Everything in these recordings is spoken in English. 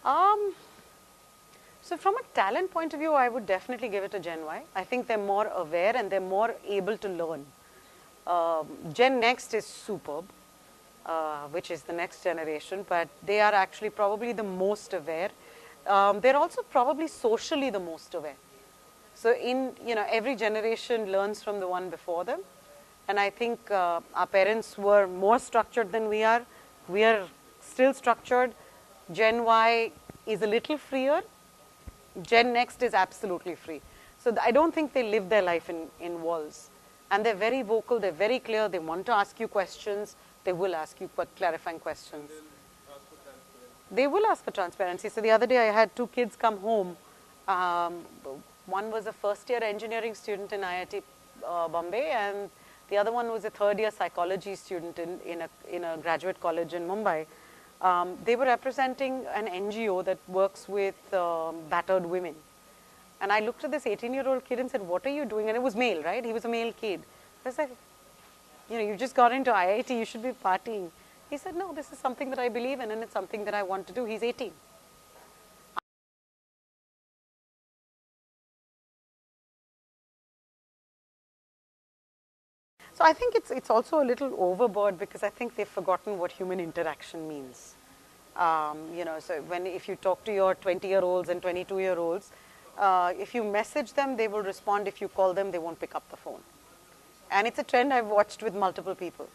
Um, so from a talent point of view, I would definitely give it to Gen Y. I think they're more aware and they're more able to learn. Gen Next is superb, which is the next generation, but they are actually probably the most aware. They're also probably socially the most aware. So every generation learns from the one before them. And I think our parents were more structured than we are. We are still structured. Gen Y is a little freer. Gen Next is absolutely free. So I don't think they live their life in walls. And they're very vocal, they're very clear, they want to ask you questions, they will ask you clarifying questions. They will ask for transparency. So the other day I had two kids come home. One was a first year engineering student in IIT Bombay, and the other one was a third year psychology student in a graduate college in Mumbai. They were representing an NGO that works with battered women. And I looked at this 18-year-old kid and said, what are you doing? And it was male, right? He was a male kid. I was like, you just got into IIT, you should be partying. He said, no, this is something that I believe in and it's something that I want to do. He's 18. So I think it's also a little overboard because I think they've forgotten what human interaction means. So if you talk to your 20-year-olds and 22-year-olds, if you message them, they will respond. If you call them, they won't pick up the phone. And it's a trend I've watched with multiple people.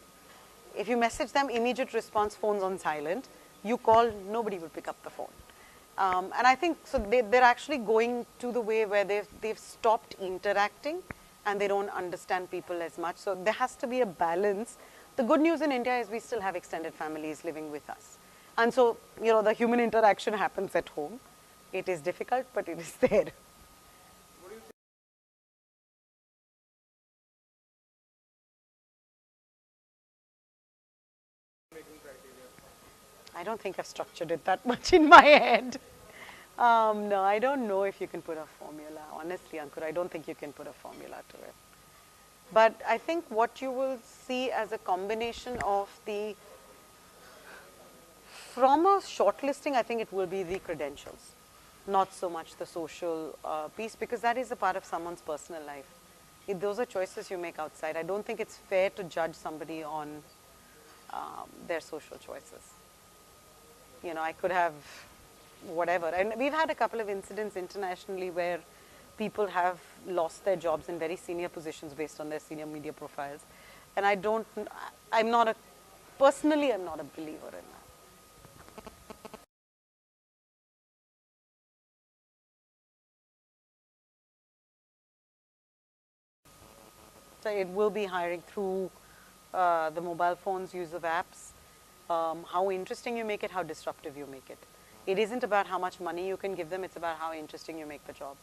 If you message them, immediate response, phones on silent. You call, nobody will pick up the phone. And I think so they're actually going to the way where they've stopped interacting and they don't understand people as much. So there has to be a balance. The good news in India is we still have extended families living with us. And so, the human interaction happens at home. It is difficult, but it is there. I don't think I've structured it that much in my head. No, I don't know if you can put a formula. Honestly, Ankur, I don't think you can put a formula to it. But I think what you will see as a combination of from a shortlisting, I think it will be the credentials, not so much the social piece, because that is a part of someone's personal life. Those are choices you make outside. I don't think it's fair to judge somebody on their social choices. I could have whatever. And we've had a couple of incidents internationally where people have lost their jobs in very senior positions based on their senior media profiles. And personally, I'm not a believer in that. So it will be hiring through the mobile phones, use of apps, how interesting you make it, how disruptive you make it. It isn't about how much money you can give them, it's about how interesting you make the job.